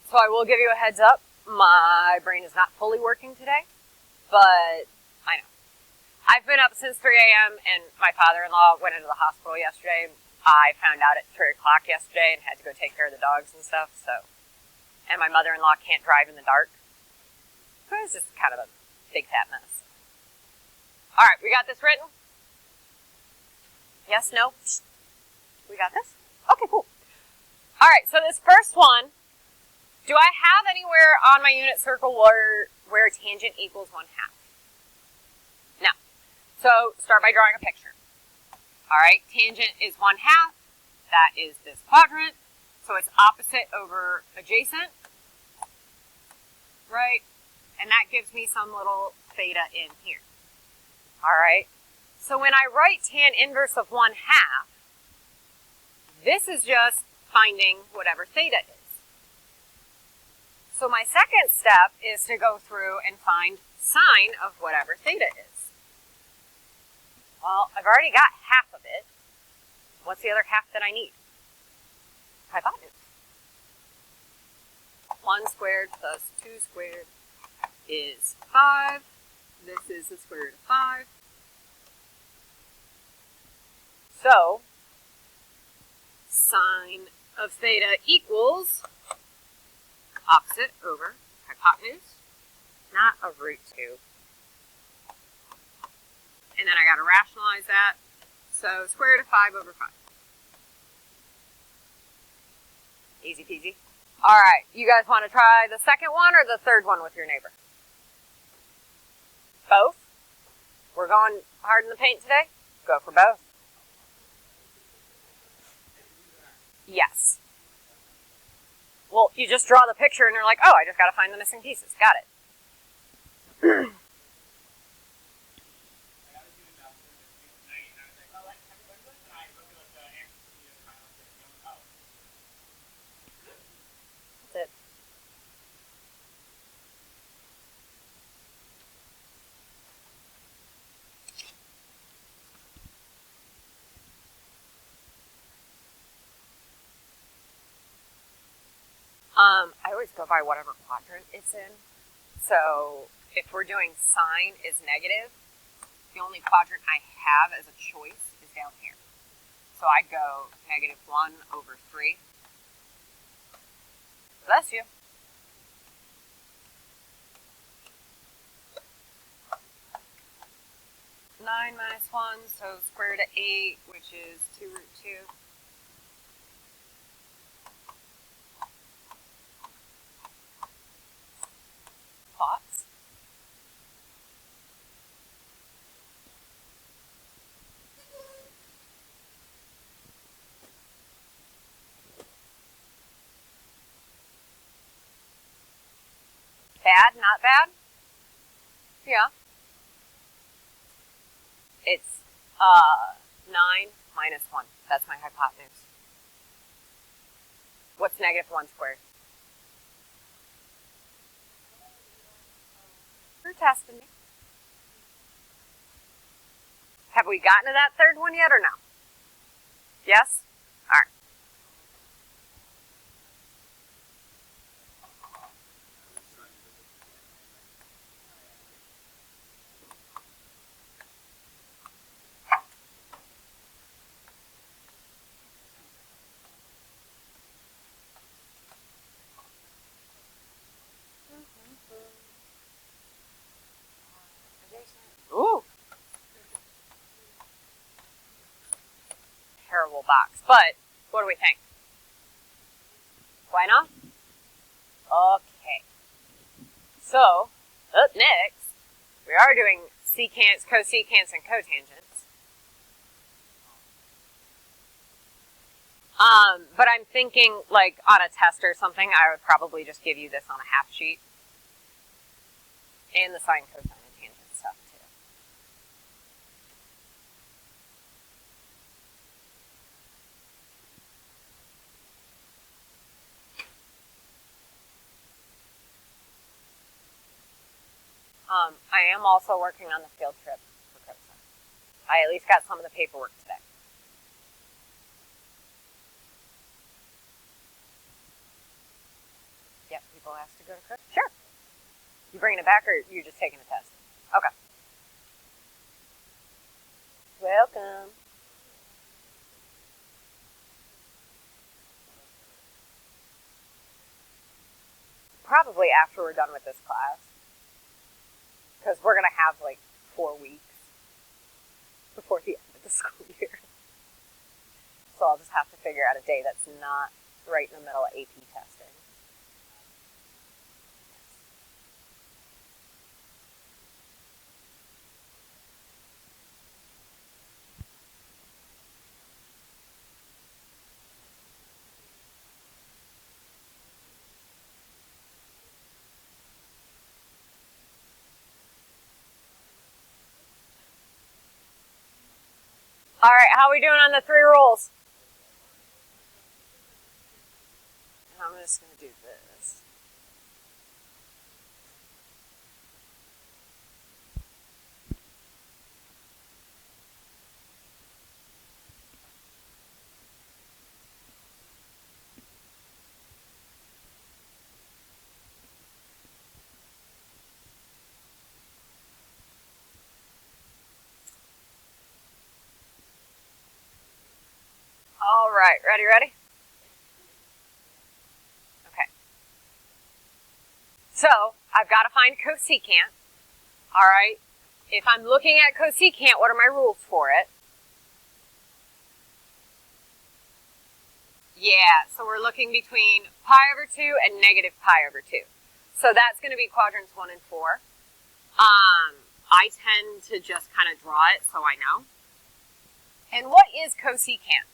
So I will give you a heads up. My brain is not fully working today, but I know. I've been up since 3 a.m. and my father-in-law went into the hospital yesterday. I found out at 3 o'clock yesterday and had to go take care of the dogs and stuff. And my mother-in-law can't drive in the dark. So it's just kind of a big fat mess. All right, we got this written? Yes, no? We got this? Okay, cool. All right, so this first one, do I have anywhere on my unit circle where tangent equals 1/2? No. So start by drawing a picture. All right, tangent is 1/2. That is this quadrant. So it's opposite over adjacent, right? And that gives me some little theta in here. All right. So when I write tan inverse of 1/2, this is just finding whatever theta is. So my second step is to go through and find sine of whatever theta is. Well, I've already got half of it. What's the other half that I need? Hypotenuse. 1 squared plus 2 squared is 5. This is the square root of 5. So, sine of theta equals opposite over hypotenuse, not of root 2. And then I got to rationalize that. So, square root of 5 over 5. Easy peasy. All right, you guys want to try the second one or the third one with your neighbor? Both? We're going hard in the paint today? Go for both. Yes. Well, you just draw the picture and you're like, oh, I just got to find the missing pieces. Got it. That's it. I always go by whatever quadrant it's in. So if we're doing sine is negative, the only quadrant I have as a choice is down here. So I'd go -1 over 3. Bless you. Nine minus 1, so square root of 8, which is 2 root 2. Thoughts? Bad? Not bad? Yeah. It's 9 minus 1. That's my hypotenuse. What's -1 squared? You're testing me. Have we gotten to that third one yet or no? Yes? All right. Ooh. Terrible box. But what do we think? Why not? Okay. So, up next, we are doing secants, cosecants, and cotangents. But I'm thinking, like, on a test or something, I would probably just give you this on a half sheet. And the sine, cosine, and tangent stuff, too. I am also working on the field trip for cosine. I at least got some of the paperwork today. Yep. has to go to cook? Sure. You bringing it back or you just taking a test? Okay. Welcome. Probably after we're done with this class. Because we're going to have like 4 weeks before the end of the school year. So I'll just have to figure out a day that's not right in the middle of AP testing. All right, how are we doing on the 3 rules? I'm just going to do this. All right, ready? Okay. So, I've got to find cosecant. All right. If I'm looking at cosecant, what are my rules for it? Yeah, so we're looking between pi over 2 and negative pi over 2. So that's going to be quadrants 1 and 4. I tend to just kind of draw it so I know. And what is cosecant?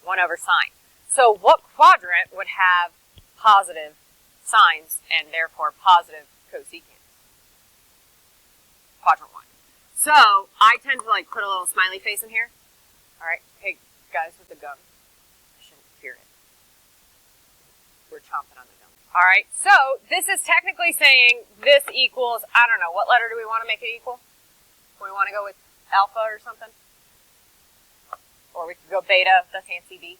1 over sine. So what quadrant would have positive sines and therefore positive cosecant? Quadrant 1. So I tend to like put a little smiley face in here. All right, hey guys with the gum, I shouldn't fear it. We're chomping on the gum. All right, so this is technically saying this equals, I don't know, what letter do we want to make it equal? We want to go with alpha or something? Or we could go beta, the fancy B.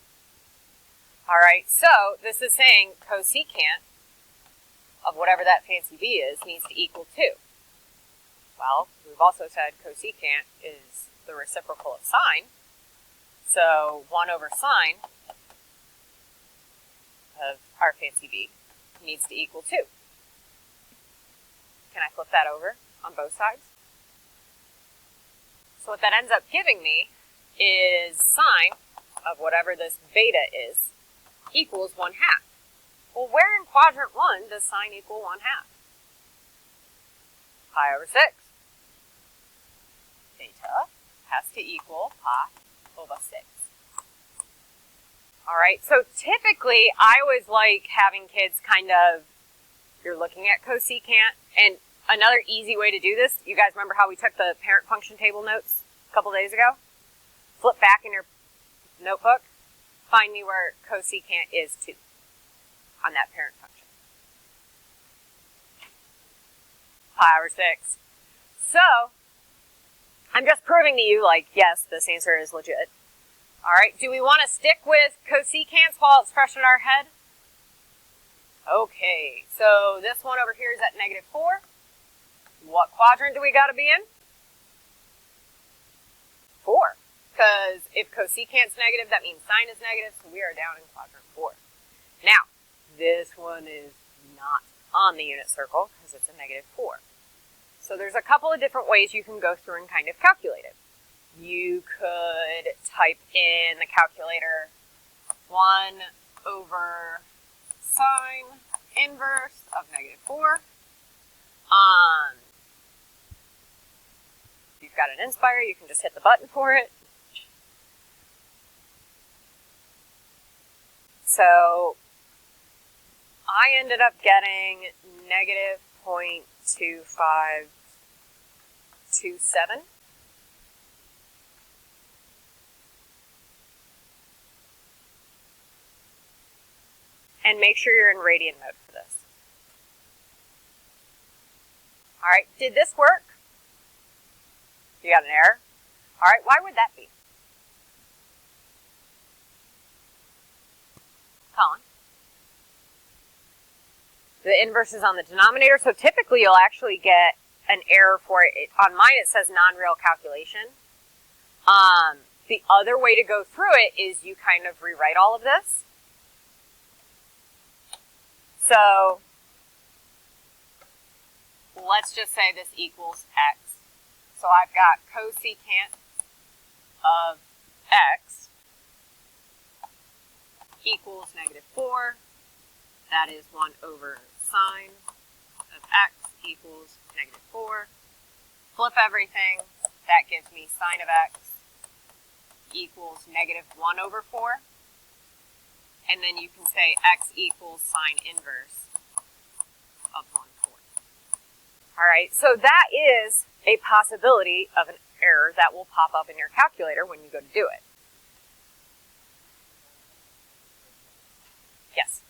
All right, so this is saying cosecant of whatever that fancy B is needs to equal 2. Well, we've also said cosecant is the reciprocal of sine. So 1 over sine of our fancy B needs to equal 2. Can I flip that over on both sides? So what that ends up giving me is sine of whatever this beta is equals 1/2. Well, where in quadrant 1 does sine equal 1/2? Pi over 6. Beta has to equal pi over 6. All right, so typically I always like having kids kind of, you're looking at cosecant, and another easy way to do this, you guys remember how we took the parent function table notes a couple days ago? Flip back in your notebook, find me where cosecant is 2 on that parent function. Pi over 6. So, I'm just proving to you, like, yes, this answer is legit. All right, do we want to stick with cosecants while it's fresh in our head? Okay, so this one over here is at -4. What quadrant do we got to be in? 4. Because if cosecant's negative, that means sine is negative, so we are down in quadrant 4. Now, this one is not on the unit circle because it's a -4. So there's a couple of different ways you can go through and kind of calculate it. You could type in the calculator 1 over sine inverse of -4. If you've got an Inspire, you can just hit the button for it. So I ended up getting -0.2527. And make sure you're in radian mode for this. All right, did this work? You got an error? All right, why would that be? Colin? The inverse is on the denominator, so typically you'll actually get an error for it. On mine it says non-real calculation. The other way to go through it is you kind of rewrite all of this. So let's just say this equals x. So I've got cosecant of x equals -4. That is 1 over sine of x equals -4. Flip everything. That gives me sine of x equals -1 over 4. And then you can say x equals sine inverse of 1/4. All right, so that is a possibility of an error that will pop up in your calculator when you go to do it. Yes.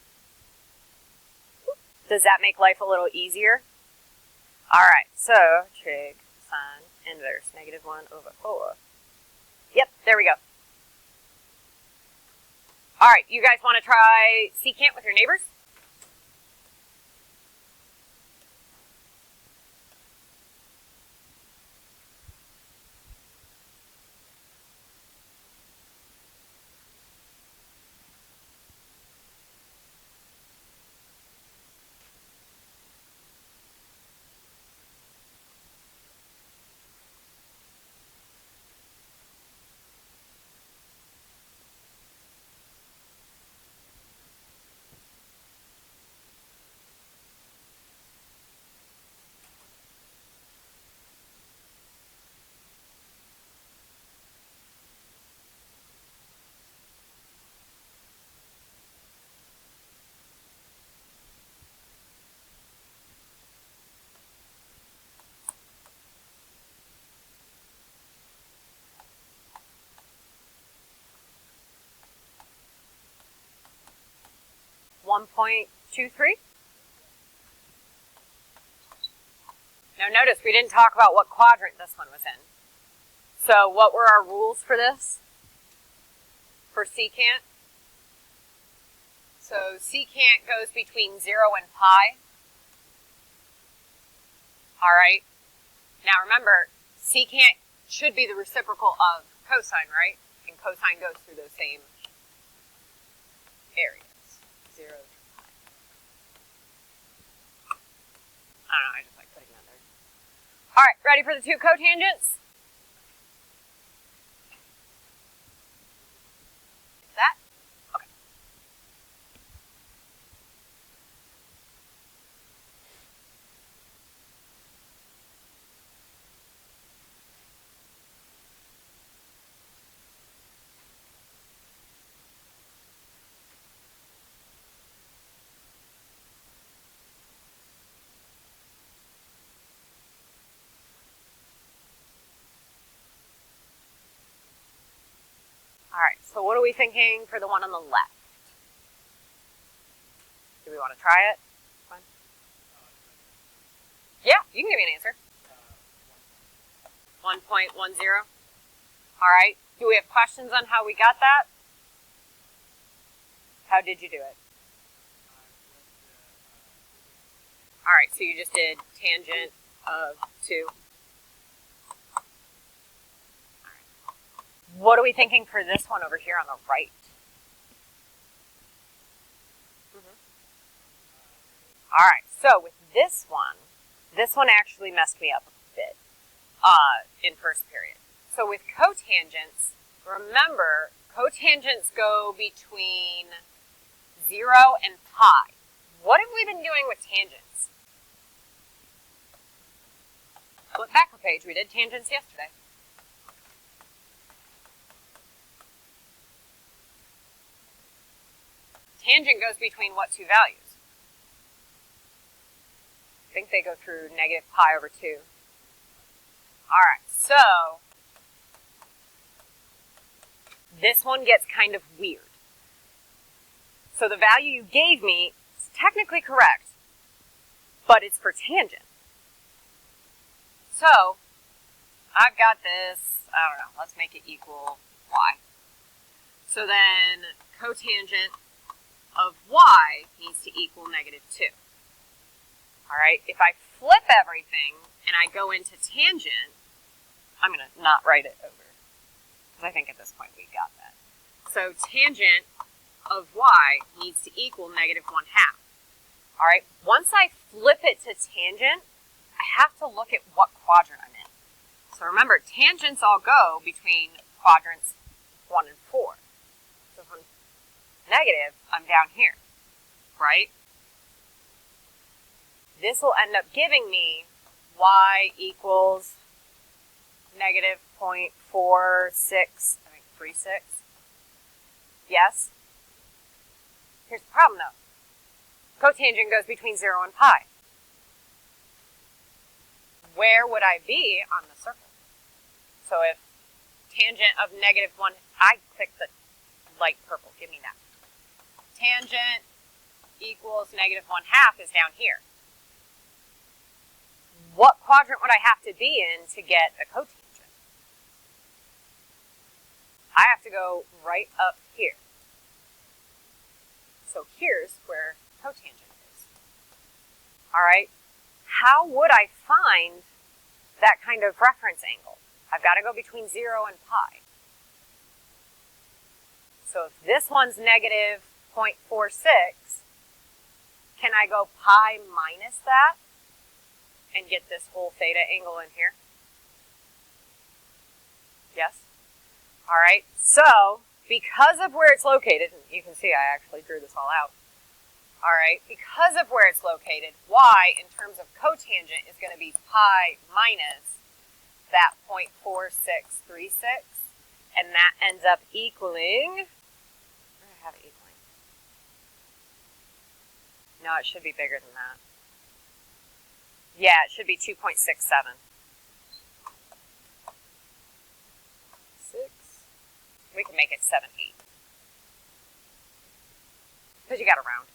Does that make life a little easier? All right, so trig sine inverse -1 over 4. Yep, there we go. All right, you guys want to try secant with your neighbors? .23. Now notice we didn't talk about what quadrant this one was in. So what were our rules for this? For secant? So secant goes between 0 and pi. All right. Now remember, secant should be the reciprocal of cosine, right? And cosine goes through those same areas. 0 to pi. I don't know, I just like putting that there. All right, ready for the two cotangents? That? Okay. All right, so what are we thinking for the one on the left? Do we want to try it? Fine. Yeah, you can give me an answer. 1.10. All right. Do we have questions on how we got that? How did you do it? All right, so you just did tangent of 2. What are we thinking for this one over here on the right? All right, so with this one actually messed me up a bit in first period. So with cotangents, remember, cotangents go between 0 and pi. What have we been doing with tangents? Flip back a page, we did tangents yesterday. Tangent goes between what two values? I think they go through -pi over 2. All right, so this one gets kind of weird. So the value you gave me is technically correct, but it's for tangent. So I've got this, I don't know, let's make it equal y. So then cotangent of y needs to equal -2. All right, if I flip everything and I go into tangent, I'm going to not write it over, because I think at this point we got that. So tangent of y needs to equal -1/2. All right, once I flip it to tangent, I have to look at what quadrant I'm in. So remember, tangents all go between quadrants 1 and 4. So if I'm negative, I'm down here, right? This will end up giving me y equals -0.46, I think 36. Yes? Here's the problem though. Cotangent goes between 0 and pi. Where would I be on the circle? So if tangent of -1, I clicked the light purple, give me that. Tangent equals -1/2 is down here. What quadrant would I have to be in to get a cotangent? I have to go right up here. So here's where cotangent is. All right, how would I find that kind of reference angle? I've got to go between 0 and pi. So if this one's -0.46, can I go pi minus that and get this whole theta angle in here? Yes? All right, so because of where it's located, and you can see I actually drew this all out. All right, because of where it's located, y in terms of cotangent is going to be pi minus that 0.4636, and that ends up equaling, where do I have it equaling? No, it should be bigger than that. Yeah, it should be 2.67. 6. We can make it 7/8. Because you got to round.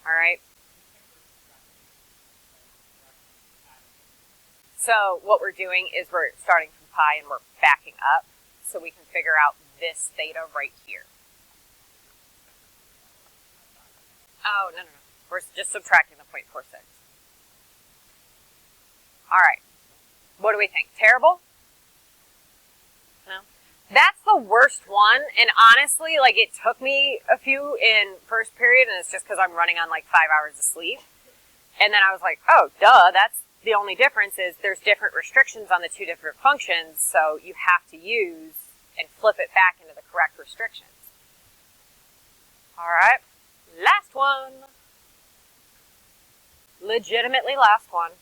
All right. So what we're doing is we're starting from pi and we're backing up so we can figure out this theta right here. Oh, no. We're just subtracting the 0.46. All right. What do we think? Terrible? No? That's the worst one, and honestly, like, it took me a few in first period, and it's just because I'm running on like 5 hours of sleep. And then I was like, oh, duh, that's the only difference is there's different restrictions on the two different functions, so you have to use and flip it back into the correct restrictions. All right, last one. Legitimately last one.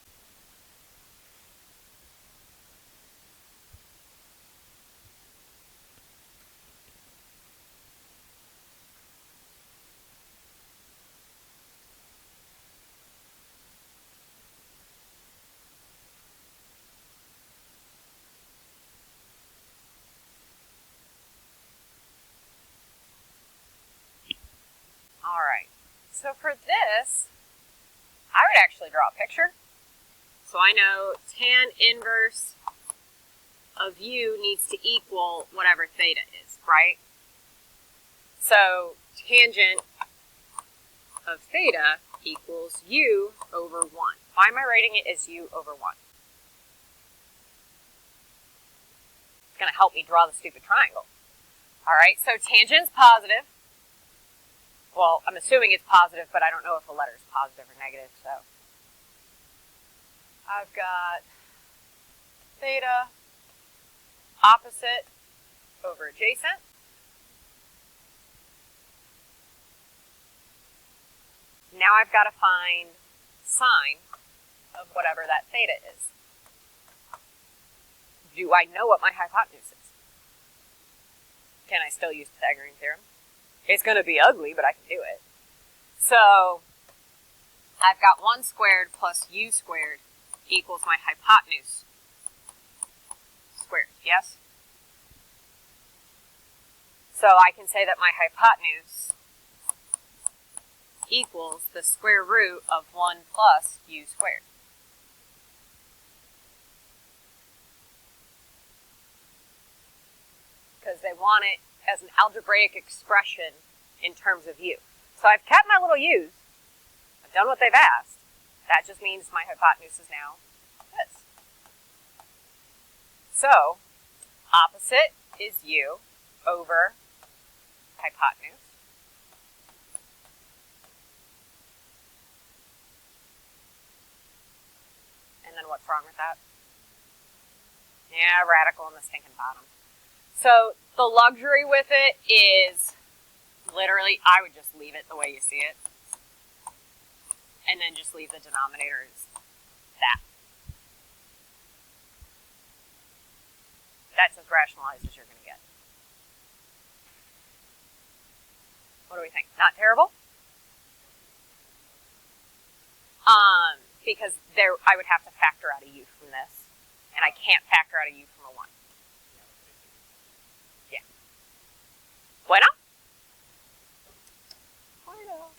All right, so for this, I would actually draw a picture. So I know tan inverse of u needs to equal whatever theta is, right? So tangent of theta equals u over 1. Why am I writing it as u over 1? It's going to help me draw the stupid triangle. All right, so tangent's positive. Well, I'm assuming it's positive, but I don't know if a letter is positive or negative, so. I've got theta opposite over adjacent. Now I've got to find sine of whatever that theta is. Do I know what my hypotenuse is? Can I still use Pythagorean theorem? It's going to be ugly, but I can do it. So I've got 1 squared plus u squared equals my hypotenuse squared, yes? So I can say that my hypotenuse equals the square root of 1 plus u squared. Because they want it as an algebraic expression in terms of u. So I've kept my little u's. I've done what they've asked. That just means my hypotenuse is now this. So, opposite is u over hypotenuse. And then what's wrong with that? Yeah, radical in the stinking bottom. So the luxury with it is literally, I would just leave it the way you see it. And then just leave the denominator as that. That's as rationalized as you're going to get. What do we think? Not terrible? Because there, I would have to factor out a u from this, and I can't factor out a u from a 1. Yeah. Bueno? Bueno.